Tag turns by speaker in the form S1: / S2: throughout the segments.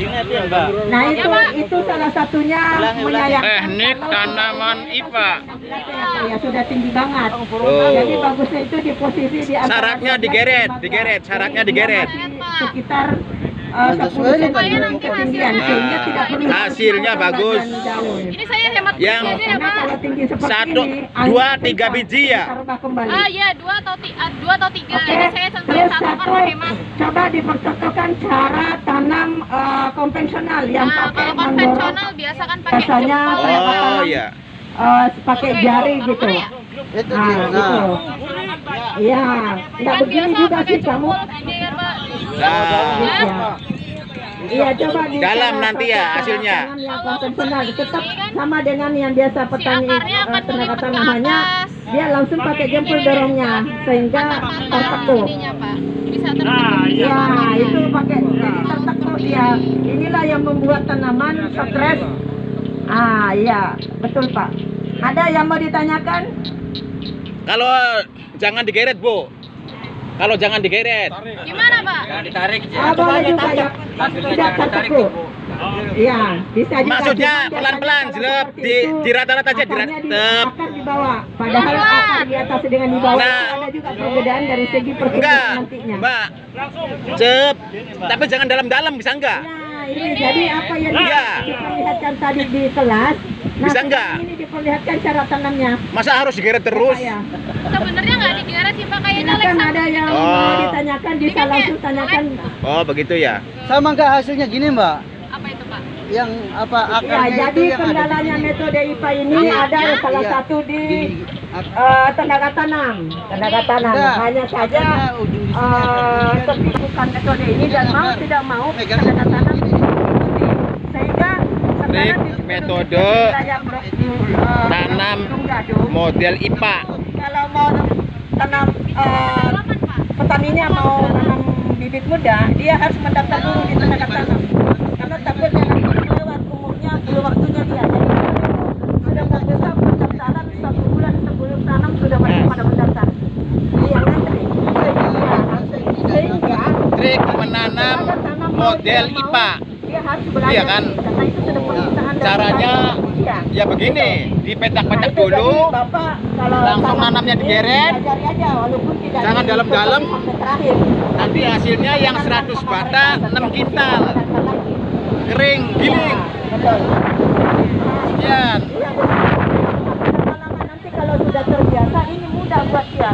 S1: Nah itu salah satunya menyayangkan.
S2: Teknik tanaman IPA.
S1: Ya sudah tinggi banget.
S2: Oh.
S1: Jadi bagusnya itu di posisi di antara
S2: Syaratnya digeret, syaratnya digeret.
S1: sekitar 10 cm ketinggian sehingga tidak perlu
S2: Hasilnya bagus.
S3: Ini saya hemat
S2: Yang
S3: aja ya, Pak.
S1: kalau tinggi seperti
S2: satu,
S1: ini,
S2: dua,
S1: angin
S2: tiga
S1: kencang,
S2: biji ya?
S1: taruhlah kembali.
S3: Ah iya, dua atau tiga.
S1: Oke,
S3: Ini saya cenderung
S1: terus
S3: satu
S1: satu,
S3: karena hemat.
S1: coba dipercocokkan cara tanam konvensional yang
S3: Nah,
S1: pakai
S3: kalau
S1: mendorong
S3: konvensional biasa kan pakai
S1: biasanya
S3: jempol.
S1: saya
S2: Oh
S1: tanam
S2: iya.
S1: pakai jari gitu.
S4: Itu
S1: Nah, gitu. Iya, nggak
S3: Kan
S1: begini
S3: biasa
S1: juga
S3: pakai
S1: sih kamu.
S3: jempol gini kan, Pak.
S2: Nah,
S1: Iya, coba di
S2: Dalam nanti ya hasilnya.
S1: tanam yang konvensional tetap sama dengan yang biasa petani
S3: akarnya akan
S1: tenaga
S3: melipat ke
S1: tanamannya,
S3: atas.
S1: dia langsung pakai jempol dorongnya sehingga tertekuk.
S3: Ininya, Pak. Bisa tertekuk. Bisa
S1: Ya,
S3: bawahnya.
S1: itu pakai jadi tertekuk dia. Inilah yang membuat tanaman stres. Ah, iya, betul Pak. Ada yang mau ditanyakan?
S2: kalau jangan digeret, Bu. Kalau jangan digeret.
S3: Gimana, Pak?
S1: Ah, boleh juga ya. Tidak tertekuk. Iya, bisa juga.
S2: Maksudnya
S1: Cuman
S2: pelan-pelan,
S1: biasanya
S2: jelep,
S1: kalau seperti itu,
S2: di rata-rata aja,
S1: akarnya
S2: diratep.
S1: akar di bawah. Padahal akar di atas dengan di bawah
S2: Nah.
S1: itu ada juga perbedaan dari segi pertumbuhan
S2: Enggak,
S1: nantinya.
S2: Mbak. Cep. Tapi jangan dalam-dalam, bisa enggak?
S1: Nah, ini jadi apa yang
S2: Iya.
S1: diperlihatkan tadi di kelas. Nah,
S2: Bisa enggak?
S1: Ini diperlihatkan cara tanamnya.
S2: Masa harus digeret terus?
S1: Ya.
S3: Sebenarnya nggak digeret sih, Pak. Kayaknya
S1: Silakan
S3: like
S1: ada yang
S2: Oh.
S1: mau ditanyakan, bisa
S3: Ini kan
S1: langsung
S3: kayak
S1: tanyakan.
S2: Oh, begitu ya.
S4: sama nggak hasilnya gini Mbak?
S3: apa itu, Pak?
S4: Yang apa
S1: Ya,
S4: akarnya
S1: jadi
S4: itu yang ada di
S1: kendalanya
S4: sini.
S1: metode IPA ini
S4: Iya,
S1: ada
S4: iya,
S1: salah
S4: iya.
S1: satu di
S4: Ak-
S1: tenaga tanam. Tenaga tanam.
S4: Enggak,
S1: Hanya saja
S4: akarnya ujung di sini ada.
S1: bukan metode ini dan mau tidak mau
S4: Megang.
S1: tenaga tanam diikuti. Sehingga
S2: Trik
S1: sekarang di
S2: metode tanam
S1: Gadung,
S2: model IPA.
S1: kalau mau tanam petaninya mau tanam bibit muda, dia harus mendaftar dulu di tenaga tanam. Karena takutnya nanti lewat umurnya belum waktunya dia. Jadi sudah membuka pendaftaran 1 bulan sebelum tanam sudah pada mendaftar. Iya ngantri. Sehingga
S2: Trik menanam model IPA.
S1: dia harus belajar.
S2: Iya kan?
S1: Karena itu sudah permintaan dari
S2: Caranya
S1: Iya.
S2: ya begini, dipetak-petak
S1: Nah, itu
S2: dulu.
S1: jadi Bapak kalau
S2: langsung
S1: tanam
S2: nanamnya
S1: ini
S2: digeret.
S1: pelajari aja walaupun tidak
S2: Jangan
S1: di-
S2: dalam-dalam.
S1: sampai terakhir.
S2: Nanti hasilnya yang 100 bata 6 kintal. Kering, giling.
S1: Betul.
S2: Sekian.
S1: Iya, lama-lama nanti kalau sudah terbiasa ini mudah buat dia.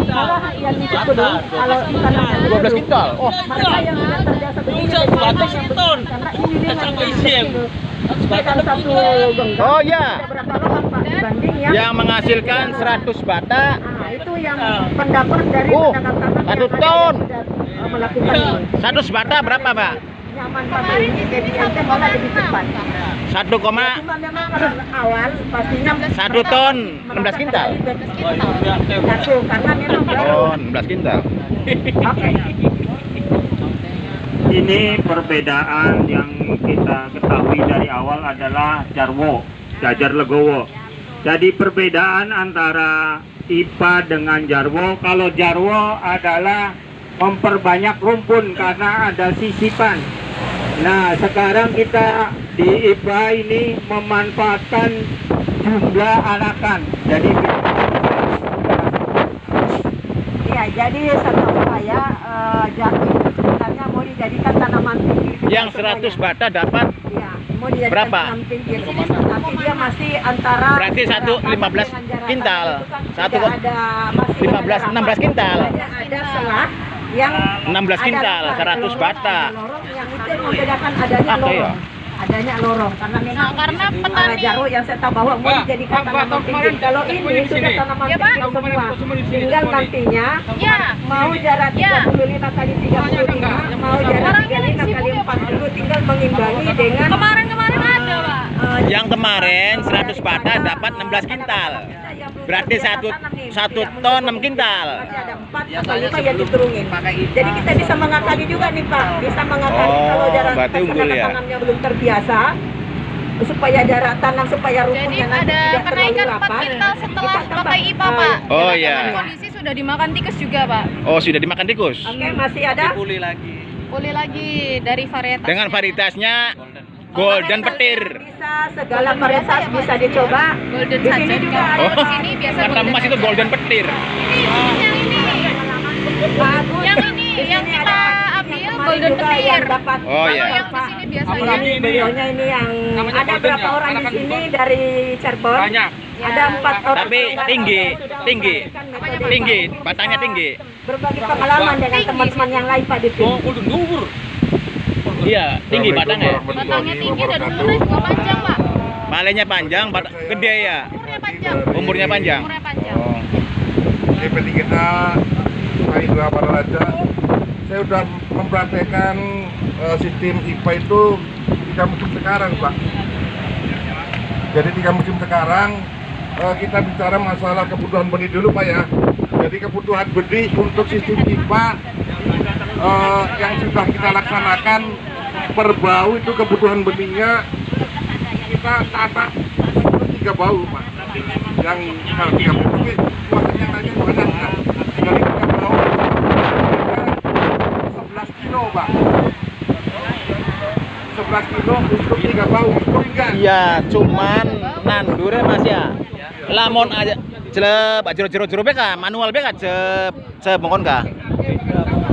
S1: Kalau yang di Kedung, kalau tanamnya di
S2: 12
S1: Kedung,
S2: kintal. Oh,
S1: mereka yang sudah terbiasa begini jadi karena ini dia nggak sekitar 1 genggam.
S2: Oh ya,
S1: Ada berapa lobang Pak dibanding
S2: yang menghasilkan 100 bata.
S1: Nah, itu yang pendapat dari
S2: Oh,
S1: pedagang tanah
S2: 1
S1: yang ada
S2: ton.
S1: yang sudah melakukan ini.
S2: 100 bata berapa, Pak?
S1: Nyaman pakai ini jadi ente malah lebih cepat.
S2: 1,
S1: Cuma memang kalau awal pastinya
S2: 1 ton 16 kintal.
S1: Satu karena memang baru.
S2: Oh, 16 kintal.
S1: Oke.
S5: Ini perbedaan yang kita ketahui dari awal adalah Jarwo, Jajar Legowo. Jadi perbedaan antara IPA dengan Jarwo, kalau Jarwo adalah memperbanyak rumpun karena ada sisipan. Nah, sekarang kita di IPA ini memanfaatkan jumlah anakan. Jadi
S1: Iya, jadi setahu saya jati itu sebenarnya mau dijadikan tanaman tinggi.
S2: Yang 100 bata dapat
S1: Iya, mau dijadikan
S2: berapa?
S1: tanaman tinggi. Tapi dia masih antara
S2: Berarti satu
S1: jarak
S2: 15
S1: dengan jarak
S2: kintal.
S1: itu kan
S2: Satu
S1: tidak ada masih
S2: 15
S1: ada
S2: 16 kintal.
S1: ada selah yang
S2: 16
S1: ada
S2: kintal,
S1: lorong,
S2: 100 bata.
S1: ada lorong, yang itu yang membedakan adanya
S2: Oke,
S1: lorong. Adanya lorong karena memang
S3: karena petani
S1: Jaro yang saya tahu bahwa mau dijadikan tanaman tinggi. Kalau ini sudah tanaman
S3: Ya, Pak.
S1: tinggi semua. Tinggal nantinya
S3: Ya.
S1: mau jarak
S3: Ya.
S1: 35 kali 35, mau jarak 35 kali 40 tinggal mengimbangi dengan
S3: Kemarin ada, Pak.
S2: Yang kemarin 100 bata dapat 16 kintal. Berarti 1 ton 6 kintal.
S1: Masih ada 4 atau 5 yang diturunin. Jadi kita bisa mengakali juga nih Pak, bisa mengakali
S2: Oh,
S1: kalau jarak
S2: berarti unggul ya.
S1: tanamnya belum terbiasa, supaya jarak tanam supaya
S3: Jadi
S1: rumputnya nanti
S3: ada
S1: tidak terlalu
S3: kenaikan 4
S1: rapat.
S3: kintal setelah
S1: kita tambah.
S3: pakai IPA, Pak.
S2: Oh,
S3: Dengan
S2: iya.
S3: kondisi sudah dimakan tikus juga, Pak.
S2: Oh, sudah dimakan tikus.
S1: Oke, masih ada?
S3: Boleh lagi dari varietas.
S2: Dengan varietasnya golden petir.
S1: Bisa segala varietas bisa dicoba.
S3: Golden
S1: Di sini
S3: sajet.
S1: juga
S3: Kalau
S1: ada.
S3: di sini biasa
S2: Kata
S3: golden
S2: Mas itu
S3: sajet.
S2: golden petir.
S3: Yang ini.
S1: Bagus.
S3: Yang ini
S1: Di
S3: yang
S1: sini
S3: kita
S1: ada
S3: ambil
S1: kemarin
S3: golden
S1: juga
S3: petir.
S1: yang dapat.
S2: Oh,
S3: Kalau
S2: iya.
S3: yang di sini biasanya
S1: Ini beliaunya ini yang ada berapa orang di sini dari Cirebon?
S2: Banyak.
S1: Ada 4 orang.
S2: Tapi tinggi, tinggi, tinggi, batangnya tinggi.
S1: Berbagi pengalaman dengan teman-teman yang lain Pak di sini.
S2: Iya, tinggi batangnya.
S3: batangnya tinggi dan umurnya juga panjang, Pak.
S2: Palenya panjang, gede ya.
S3: Umurnya panjang.
S2: Umurnya panjang.
S3: Umurnya panjang.
S2: Oh.
S6: PT kita hari berapa aja saya udah mempraktekkan sistem IPA itu 3 musim sekarang Pak. Jadi 3 musim sekarang kita bicara masalah kebutuhan benih dulu Pak ya. Jadi kebutuhan benih untuk sistem IPA yang sudah kita laksanakan per bau itu kebutuhan benihnya kita tata 3 bau Pak. Yang kalau 3 bau ini kuotanya banyak kan. Dari 3 bau 11 kilo Pak. 11 kilo untuk 3 bau itu enggak.
S2: Iya, cuman nandure Mas ya. Lamun aja jeleb, jero-jero beka, manual beka cep mongkon ka.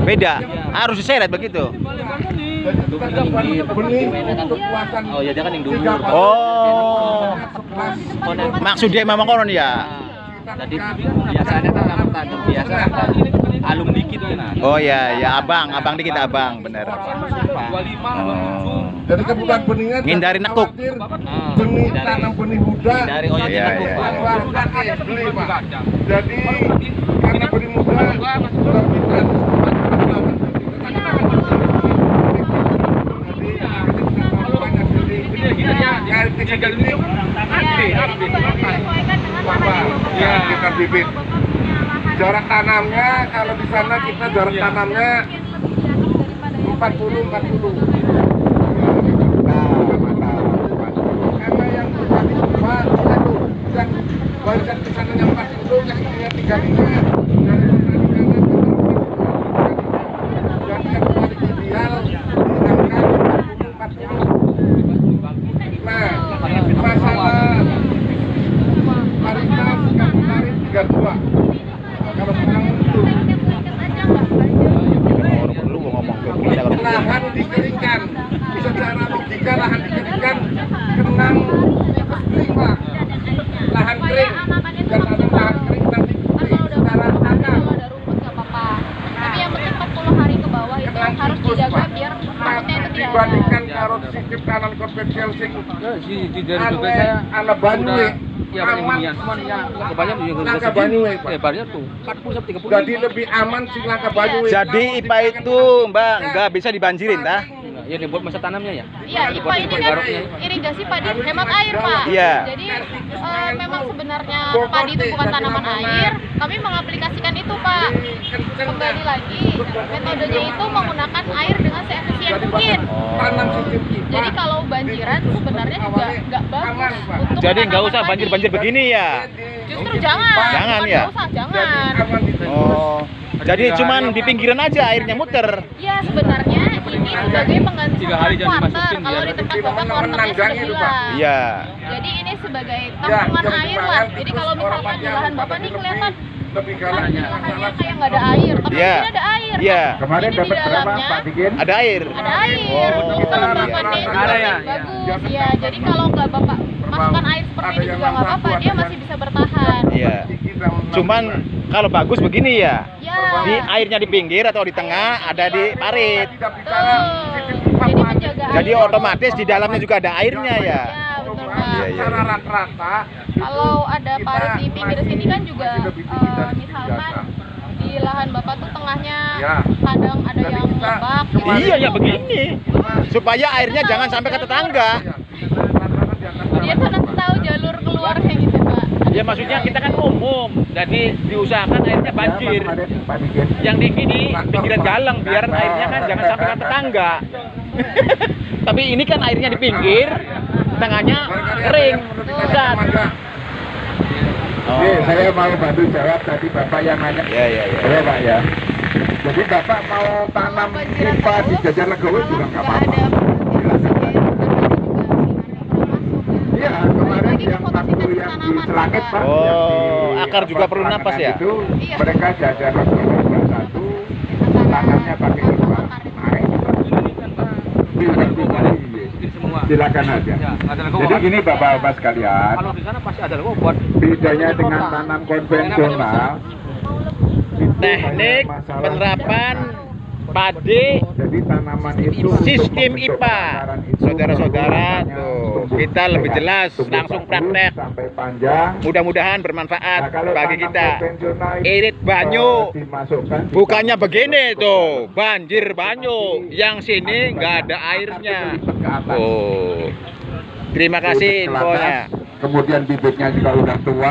S2: Beda, harus diseret begitu.
S6: Jadi kita dapat benih untuk kuasan.
S4: Oh ya, dia kan yang dulu.
S6: 3 bau.
S2: Oh,
S6: 11
S2: maksudnya memang konon ya.
S4: Jadi biasanya kan kalau tanam biasa kan alum dikit kan.
S2: Oh ya, ya abang dikit abang, bener. Oh.
S6: Jadi kebutuhan benihnya
S2: Ngindari
S6: jangan
S2: nekuk.
S6: khawatir, benih tanam benih muda.
S4: Dari oh
S2: Iya,
S4: ya,
S2: iya.
S6: Wah, pakai beli Pak. Jadi karena benih muda lebih trans. Kita bibit. Jarak tanamnya kalau di sana kita jarak tanamnya 40. Karena yang kita dicoba itu yang barisan di sananya 40, yang ininya 35. Dan yang paling ideal di angka 40. Nah, masalah paritas kemarin 32. Kalau sekarang itu
S2: Lu mau ngomong ke kita kalau
S6: lahan dikeringkan, secara logika lahan dikeringkan kenang kering Pak. Lahan kering dan ada lahan kering nanti putih secara akal.
S3: Kalau ada rumput nggak apa-apa. Tapi yang penting 40 hari ke bawah itu
S6: Kenang
S3: harus
S6: tikus
S3: dijaga
S6: Pak.
S3: biar
S6: Nah,
S3: rumputnya itu tidak
S6: dibandingkan
S3: ada.
S6: karo sistem tanam konvensional sing
S4: di dari juga saya
S6: ala Banyuwe
S4: ya
S6: aman
S4: cuman ya kebanyakan juga
S6: langka Banyuwe Pak.
S4: lebarnya tuh 40 sampai 30.
S6: Jadi lebih aman si langka Banyuwe.
S2: jadi IPA itu Mbak nggak bisa dibanjirin tah?
S4: Ya dibuat masa tanamnya ya.
S3: Iya, IPA ini kan irigasi padi hemat air, Pak.
S2: Iya.
S3: Jadi memang sebenarnya padi itu bukan tanaman air, kami mengaplikasikan itu, Pak. Kembali lagi, metodenya itu menggunakan air dengan seefisien mungkin.
S6: Tanam sistem IPA.
S3: Jadi kalau banjiran sebenarnya juga nggak bagus untuk
S2: Jadi nggak
S3: tanaman
S2: usah
S3: padi.
S2: banjir-banjir begini ya?
S3: Justru jangan.
S2: Jangan,
S3: Bukan
S2: ya?
S3: nggak usah, jangan.
S6: Aman di
S2: Oh, jadi cuman di pinggiran aja airnya muter.
S3: Ya sebenarnya ini sebagai pengganti
S4: Tiga hari jangan
S3: quarter.
S4: dimasukin,
S3: Kalau
S4: biar
S3: di tempat
S6: jadi
S3: bapak quarternya sudah
S6: menanggangi itu, Pak.
S3: hilang.
S2: Iya.
S3: Jadi ini sebagai
S6: Ya,
S3: tampungan
S6: yang
S3: air lah.
S6: dibayar
S3: Jadi
S6: terus
S3: kalau
S6: orang
S3: misalkan di
S6: pakai
S3: lahan
S6: yang
S3: bapak nih
S6: lebih-
S3: kelihatan
S6: lebih
S3: kan
S6: galak.
S3: lahannya kayak nggak ada air, tapi
S2: Iya.
S3: di sini ada air.
S2: Iya.
S6: Kemarin
S3: Ini di
S6: dapat berapa
S3: dalamnya
S6: Pak Bikin?
S2: Ada air.
S3: ada air.
S2: Oh.
S3: Kelembabannya itu
S4: Ada
S3: masih
S4: ya?
S3: bagus. Ya, jadi kalau nggak bapak masukkan air seperti ini juga nggak apa-apa, dia masih bisa bertahan.
S2: Iya. Cuman kalau bagus begini ya.
S3: Ya.
S2: Di airnya di pinggir atau di tengah, ada di parit.
S3: Jadi menjaga
S2: Jadi
S3: air.
S2: otomatis di dalamnya juga ada airnya ya.
S3: Ya, betul, Pak.
S2: Iya, iya.
S6: Secara rata-rata
S3: Kalau ada
S6: kita
S3: parit di pinggir sini kan juga
S6: masih lebih tinggi dari
S3: misalkan
S6: biasa.
S3: di lahan bapak tuh tengahnya
S6: Ya.
S3: kadang ada
S6: Jadi
S3: yang
S6: kita
S3: lebak.
S6: kemarin-
S2: Iya ya begini. Supaya airnya jangan sampai ke tetangga.
S3: Dia tuh nanti tahu jalur keluarnya gitu, Pak.
S2: Ya maksudnya kita kan umum, jadi diusahakan airnya banjir. Yang tinggi di pinggiran galang biar airnya kan jangan sampai ke tetangga. Tapi ini kan airnya di pinggir, tengahnya kering. Pusat.
S6: Oke, saya mau bantu jawab tadi Bapak yang nanya.
S2: Ya ya ya.
S6: Ya Pak ya. Jadi Bapak mau tanam IPA di Jajar Legowo juga nggak apa-apa. Iya, kemarin yang 40 yang di Selangit Pak.
S2: Oh,
S6: yang di,
S2: akar juga perlu
S6: Peranganan
S2: napas ya?
S6: Itu,
S3: Iya.
S6: mereka Jajar Legowo 21, tanamnya pakai IPA. Naik. Silakan aja. Jadi gini Bapak-Bapak sekalian,
S4: Kalau di sana pasti ada robot.
S6: bedanya dengan tanam konvensional, itu
S2: Teknik
S6: hanya masalah
S2: penerapan padi
S6: jadi tanaman itu
S2: sistem
S6: untuk
S2: IPA.
S6: pemekaran itu
S2: Saudara-saudara,
S6: perlu
S2: tuh,
S6: tumbuh
S2: kita lebih
S6: sehat,
S2: jelas,
S6: tumbuh
S2: langsung
S6: bagus
S2: praktek.
S6: sampai panjang.
S2: Mudah-mudahan bermanfaat
S6: Nah, kalau
S2: bagi
S6: tanam
S2: kita.
S6: konvensional itu,
S2: Irit banyu.
S6: dimasukkan di
S2: Bukannya
S6: tanam
S2: begini
S6: untuk
S2: tuh,
S6: pemekaran.
S2: banjir banyu. Yang sini nggak ada airnya. Oh, terima kasih
S6: Turun ke atas,
S2: infonya.
S6: Kemudian bibitnya juga udah tua.